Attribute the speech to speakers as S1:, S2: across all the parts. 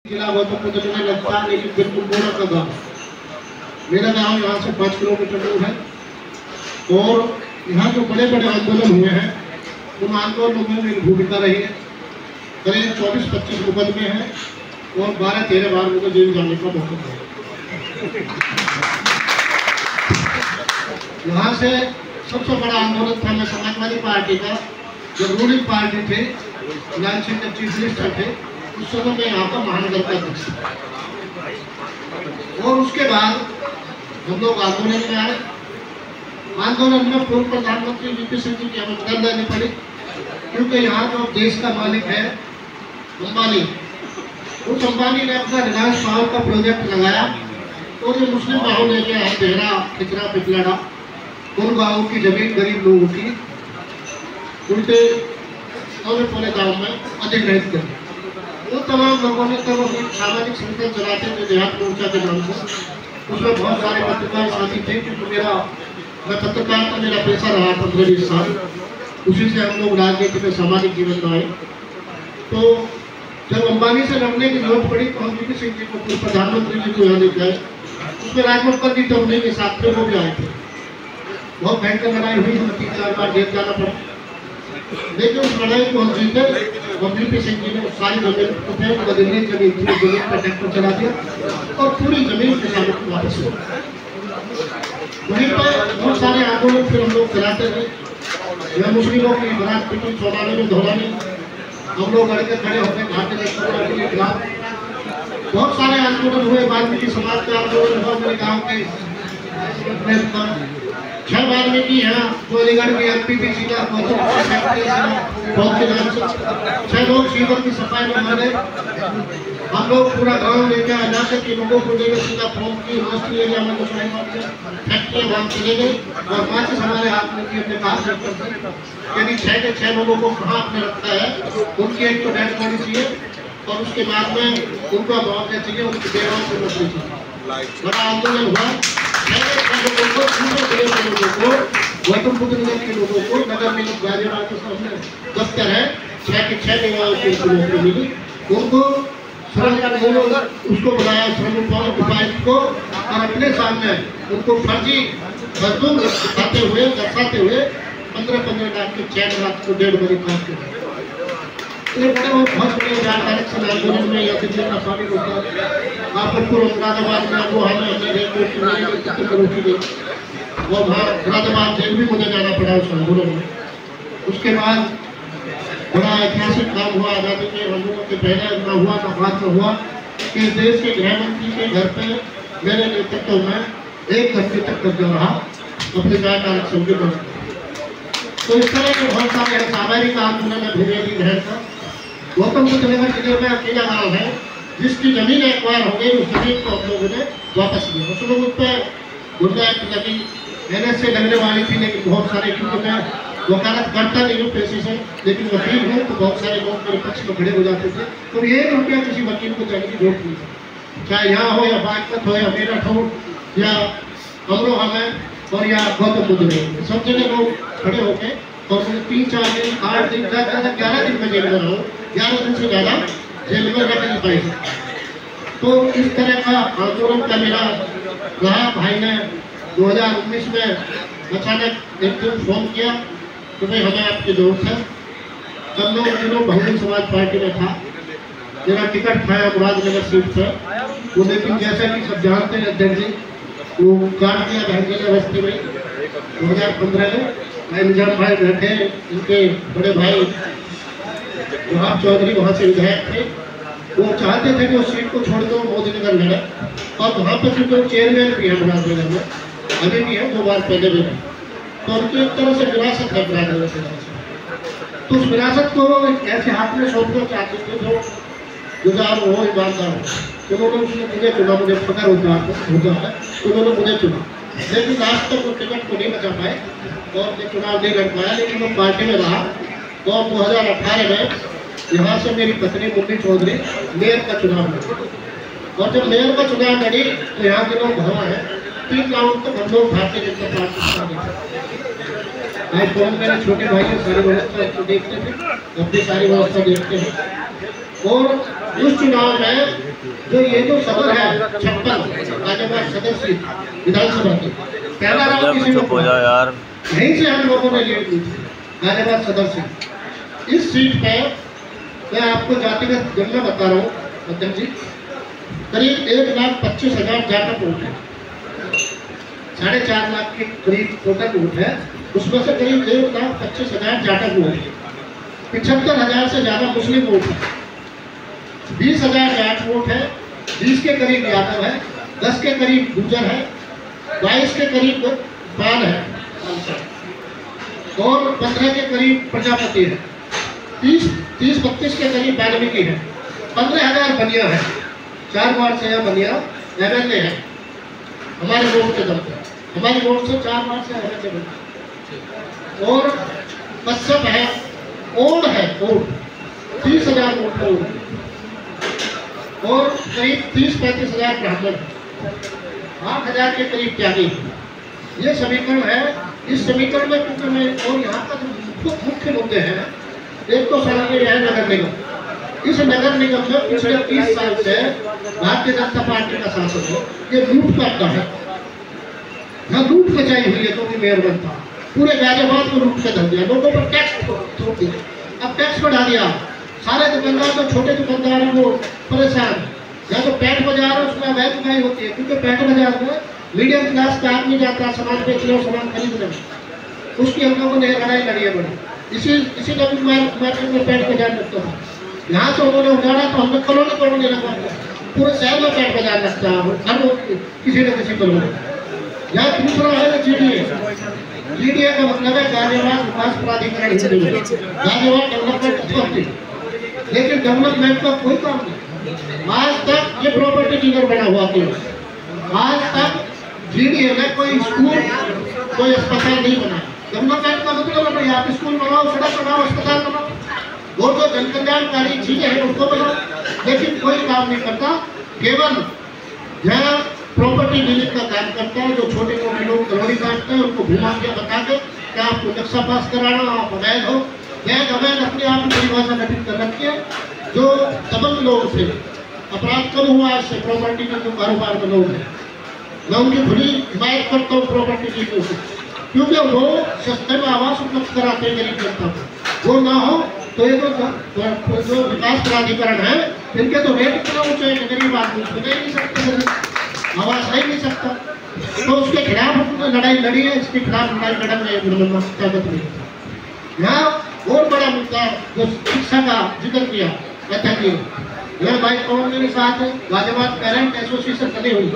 S1: जिला गौतम बुद्ध नगर लगता है, लेकिन बिल्कुल बोरा का गाँव। मेरा गांव यहाँ से 5 किलोमीटर दूर है और यहाँ जो बड़े बड़े आंदोलन हुए हैं उन आंदोलनों में मेरी भूमिका रही है। करीब 24-25 मुकदमे हैं और 12-13 बार मुझे जेल जाने का मौका मिला। यहाँ से सबसे बड़ा आंदोलन था मैं समाजवादी पार्टी का, जब रूलिंग पार्टी थे, लाल सिंह जब चीफ मिनिस्टर थे, उस समय में यहाँ का महानगर का अध्यक्ष था। और उसके बाद हम लोग आंदोलन में आए। आंदोलन में पूर्व प्रधानमंत्री वीपी सिंह जी की हमें मदद लेनी पड़ी, क्योंकि यहाँ जो देश का मालिक है अंबानी, उस अंबानी ने अपना रिलायंस पावर का प्रोजेक्ट लगाया और ये मुस्लिम गाँव लेके आए, देहरा, खिचरा, पिपलाड़ा, उन गाँवों की जमीन गरीब लोगों की उनके पौने गाँव में अधिग्रहित कर। वो तमाम लोगों ने तब अपनी सामाजिक संगठन चलाते थे देहात मोर्चा के नाम से। उसमें बहुत सारे पत्रकार साथी थे, क्योंकि मैं पत्रकार का मेरा पेशा रहा 15-20 साल। उसी से हम लोग राजनीति में सामाजिक जीवन में आए। तो जब अंबानी से लड़ने की जरूरत पड़ी तो हम वीपी सिंह जी को, पूर्व प्रधानमंत्री जी को यहाँ लेके आए। उसमें राजमत पर भी तो उन्हीं के साथ थे, वो भी आए थे। बहुत भयंकर लड़ाई हुई, हमें 3-4 बार जेल जाना पड़ा, लेकिन उस लड़ाई को हम जीते। वीपी सिंह जी ने सारी जमीन बदलने जमीन पर ट्रैक्टर चला दिया और पूरी जमीन किसानों को वापस हो। वहीं पर बहुत सारे आंदोलन फिर हम लोग चलाते थे। यह मुस्लिमों की बरात पिटी 94 में धौलानी, हम लोग लड़के खड़े होकर घाटे के खिलाफ बहुत सारे आंदोलन हुए। वाल्मीकि समाज के आंदोलन हुआ मेरे गाँव के 6 वाल्मीकि यहाँ गोलीगढ़ में एमपीपीसी का 6 लोग सीवर की सफाई में मर गए। हम लोग पूरा गांव लेके आजाद के लोगों को लेकर सीधा फॉर्म की राष्ट्रीय एरिया में फैक्ट्री वहाँ चले गए और 5 हमारे हाथ में की अपने काम करते थे। यदि 6 के 6 लोगों को कहाँ आपने रखा है, उनकी एक तो डेड बॉडी चाहिए और उसके बाद में उनका मुआवजा चाहिए, उनकी बेवाओं से नौकरी चाहिए। बड़ा आंदोलन हुआ। गौतम बुद्ध नगर के लोगों को नगर में गाजियाबाद के सामने दफ्तर है, 6 के 6 बेवाओं को नौकरी मिली। उनको उसको बुलाया श्रम उपायुक्त को और अपने सामने उनको फर्जी मजदूर दिखाते हुए, दर्शाते हुए 15-15 लाख के चेक रात को 1.5 बजे काम किया। बहुत बड़े डायरेक्शन आंदोलन में यह दिल्ली का शामिल होता है। आपको मुरादाबाद में वो हमें रोकी गई और वहाँ मुरादाबाद जेल भी मुझे जाना पड़ा उस आंदोलन में। उसके बाद बड़ा ऐतिहासिक काम हुआ आज़ादी के आंदोलन के पहले इतना हुआ ना बात में हुआ कि देश के गृह मंत्री के घर पे मेरे नेतृत्व में 1 घंटे तक कब्जा रहा अपने न्याय आरक्षण के बल। तो इस तरह के बहुत सारे सामाजिक आंदोलन है भूमिहीन है। गौतम बुद्ध नगर जिले में अकेला गाँव है जिसकी जमीन एक्वायर हो गई, उस जमीन को हम लोगों ने वापस लिया। उस लोग उस पर गुंडा लगी, NS से लगने वाली थी, लेकिन बहुत सारे, क्योंकि मैं वकालत करता नहीं हूँ पेशे से, लेकिन वकील हूँ, तो बहुत सारे लोग मेरे पक्ष में खड़े हो जाते थे। तो 1 रुपया किसी वकील को जाने की जरूरत नहीं, चाहे यहाँ हो या बागपत हो या मेरठ हो या अमरोहा में और या गौतम बुद्ध नगर, सब जगह लोग खड़े होके और मुझे 3-4 दिन 8 दिन 11 दिन में जेल में रहो, 11 दिन से ज़्यादा जेल में रख नहीं पाई। तो इस तरह का आंदोलन का मेरा रहा। भाई ने 2019 में अचानक एक दिन फोन किया तो भाई हमें आपकी जरूरत है। जब मैं उन दिनों बहुजन समाज पार्टी में था, मेरा टिकट था मुरादनगर सीट पर वो, लेकिन जैसा कि सब जानते हैं अध्यक्ष जी, वो काट दिया बहन रस्ते में 2015 में। मैं निजाम भाई बैठे, इनके बड़े भाई जवाहर चौधरी वहाँ से विधायक थे, वो चाहते थे कि उस सीट को छोड़ दो, मोदीनगर लड़े। और वहाँ पर क्योंकि चेयरमैन भी है मुरादनगर में, अभी भी है, 2 बार पहले भी है, तो उनकी एक तरह से विरासत है मुरादनगर से। तो उस विरासत को ऐसे हाथ में सौंपना चाहते थे जो गुजार हो, ईमानदार हो। उन्होंने उसने मुझे चुना, मुझे पकड़ होता है, उन्होंने मुझे चुना, लेकिन लास्ट तक वो टिकट को नहीं बचा पाए और मैं चुनाव नहीं लड़ पाया, लेकिन वो पार्टी में रहा। और 2018 में यहाँ से मेरी पत्नी मुन्नी चौधरी मेयर का चुनाव लड़ी, और जब मेयर का चुनाव लड़ी तो यहाँ के लोग भवा है। 3 राउंड तक हम लोग भारतीय जनता पार्टी आज फोन मेरे छोटे भाई सारी व्यवस्था देखते थे, अपनी सारी व्यवस्था देखते हैं। और उस चुनाव में जो ये जो सदर है 56 गाजियाबाद सदर सीट विधानसभा की पहला राउंड किसी को यार यहीं से हम लोगों ने लीड ली थी गाजियाबाद सदर सीट। इस सीट पे मैं आपको जातिगत गणना बता रहा हूँ अध्यक्ष जी, करीब 1,25,000 जाटक वोट है, 4.5 लाख के करीब टोटल वोट है, उसमें से करीब 1,25,000 जाटक वोट है, 75,000 से ज्यादा मुस्लिम वोट है, 20,000 जाट वोट है, 20 के करीब यादव है, 10 के करीब गुर्जर है, 22 के करीब पाल है और 15 के करीब प्रजापति है, 30-32 के करीब वाल्मीकि है, 15,000 बनिया है, 4 वार्ड से यह बनिया एमएलए है हमारे वोट के दम पर, हमारे वोट से 4 वार्ड से एमएलए बना और कश्यप है, ओड है, ओड 30,000 वोट है और करीब 30-35,000 ब्राह्मण, 8,000 के करीब त्यागी। ये समीकरण है। इस समीकरण में क्योंकि मैं और यहाँ का जो मुख्य मुद्दे हैं, एक तो सड़कें है नगर निगम। इस नगर निगम में पिछले 30 साल से भारतीय जनता पार्टी का शासन है, ये लूट करता है, यहाँ लूट मचाई हुई है। क्योंकि मेयर बनता पूरे गाजियाबाद को लूट के धर दिया, लोगों पर टैक्स छोड़ दिया, अब टैक्स बढ़ा दिया, सारे दुकानदार जो छोटे दुकानदार हैं वो परेशान। या तो पैंट बाजार है उसमें अवैध कमाई होती है, क्योंकि पैंट बाजार में मीडियम क्लास का आदमी जाता है सामान बेचने और सामान खरीदने, उसकी हम लोगों ने लड़ाई लड़ी है बड़ी। इसी नवीन मार्केट में पैंट बाजार लगता था, यहाँ से उन्होंने उजाड़ा तो हमने कॉलोनी लगा, पूरे शहर में पैंट बाजार लगता है हर किसी न किसी कॉलोनी। यहाँ दूसरा है जीडीए का मतलब है गाजियाबाद विकास प्राधिकरण, गाजियाबाद डेवलपमेंट अथॉरिटी, लेकिन डेवलपमेंट का कोई काम नहीं। आज तक ये प्रॉपर्टी डीलर बना हुआ क्यों? आज तक जीडीए ने कोई स्कूल कोई अस्पताल नहीं बनाया। डेवलपमेंट का मतलब है आप स्कूल बनाओ, सड़क बनाओ, अस्पताल बनाओ, वो जो जन कल्याणकारी चीजें हैं उनको बनाओ, लेकिन कोई काम नहीं करता। केवल यहाँ प्रॉपर्टी डीलिंग का काम करता है, जो छोटे मोटे लोग करोड़ी काटते हैं उनको घुमा के बता के क्या आपको नक्शा पास कराना, आप अवैध हो। वैध अवैध अपने आप में परिभाषा गठित कर रखी है। जो दबंग लोग थे, अपराध कम हुआ इससे, प्रॉपर्टी के जो कारोबार में लोग हैं, मैं उनकी खुली हिमायत करता हूँ प्रॉपर्टी डीलिंग से, क्योंकि वो सस्ते में आवास उपलब्ध कराते हैं गरीब जनता को। वो ना हो तो ये जो विकास प्राधिकरण है इनके तो रेट इतना ऊंचे हैं, गरीब आदमी उसको दे नहीं सकते, आवास ले नहीं सकता। तो उसके खिलाफ हमने लड़ाई लड़ी है, इसके खिलाफ लड़ाई लड़ने ताकत नहीं। यहाँ और बड़ा मुद्दा जो शिक्षा का जिक्र किया अध्यक्ष जी, मेरे भाई कौन मेरे साथ है, गाजियाबाद पेरेंट एसोसिएशन बनी हुई।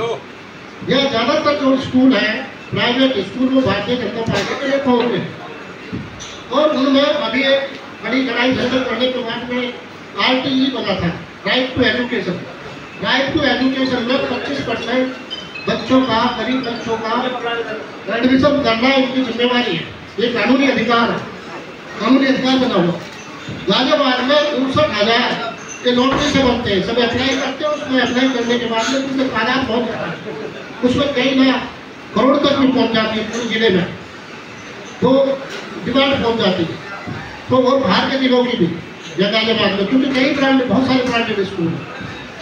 S1: यह ज्यादातर जो स्कूल है प्राइवेट स्कूल में भारतीय जनता पार्टी के लिए खोल हैं, और उनमें अभी एक बड़ी लड़ाई झगड़ करने के बाद में RTE बना था, right to education. Right to education में 25% बच्चों का, गरीब बच्चों का एडमिशन करना उनकी जिम्मेवारी है, ये कानूनी अधिकार है, कानूनी अधिकार बना हुआ। गाजियाबाद में 59,000 के नौकरी से बनते हैं, सब अप्लाई करते हैं, उसमें अप्लाई करने के बाद में उनके तादाद बहुत ज़्यादा है, उसमें कई लाख करोड़ तक भी पहुँच जाती है पूरे जिले में, तो डिमांड पहुँच जाती है। तो वो बाहर के जिलों की भी गाजियाबाद में, क्योंकि कई ब्रांड बहुत सारे ब्रांडेड स्कूल हैं।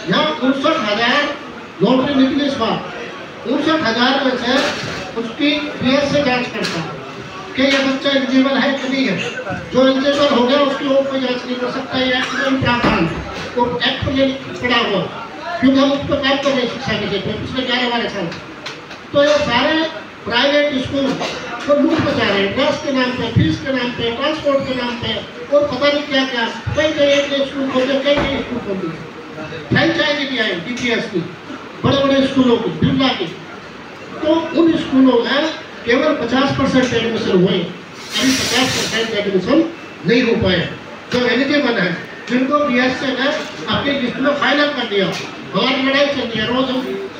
S1: यहाँ 59,000 नौकरी निकली इस बार, 59,000 में से उसकी PS से जांच करता है कि यह बच्चा एलिजिबल है कि नहीं है। जो एलिजिबल हो गया उसकी और कोई जांच नहीं कर सकता, ये एक्ट में प्रावधान तो एक्ट में पड़ा हुआ, क्योंकि हम उस पर काम कर रहे हैं शिक्षा के क्षेत्र में पिछले 11-12 साल। तो ये सारे प्राइवेट स्कूल को लूट बचा रहे हैं, ड्रेस के नाम पे, फीस के नाम पे, ट्रांसपोर्ट के नाम पे, और पता नहीं क्या क्या, कई स्कूल खोलते, कई स्कूल खोलते, फ्रेंचाइजी भी आई DPS की, बड़े बड़े स्कूलों की, बिरला की। तो उन स्कूलों में केवल 50% एडमिशन हुए, अभी 50% एडमिशन नहीं हो पाए। जो एलिजिबल है जिनको BSc ने अपनी लिस्ट में फाइनल कर दिया, हमारी लड़ाई चल रही है, रोज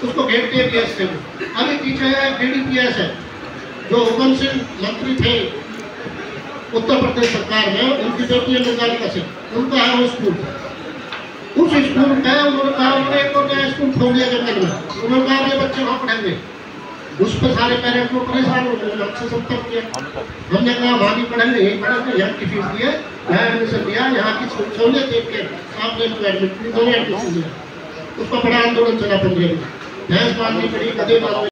S1: उसको घेरते हैं BSc में। अभी पीछे है DDPS है, जो हुकम सिंह मंत्री थे उत्तर प्रदेश सरकार में, उनकी बेटी है मृणालिका सिंह, उनका है वो स्कूल। उस स्कूल में उन्होंने कहा, उन्होंने एक और नया स्कूल खोल दिया जंगल में, उन्होंने कहा ये बच्चे वहाँ पढ़ेंगे। उस पर सारे पेरेंट्स को परेशान हो गए, हमसे संपर्क किया, हमने कहा वहाँ भी पढ़ेंगे, यही पढ़ेंगे, यहाँ की फीस दिए, यहाँ एडमिशन दिया, यहाँ की सहूलियत देख के आपने एडमिशन दिया। उसका बड़ा आंदोलन चला 15 में, भैंस मारनी पड़ी, गधे मारने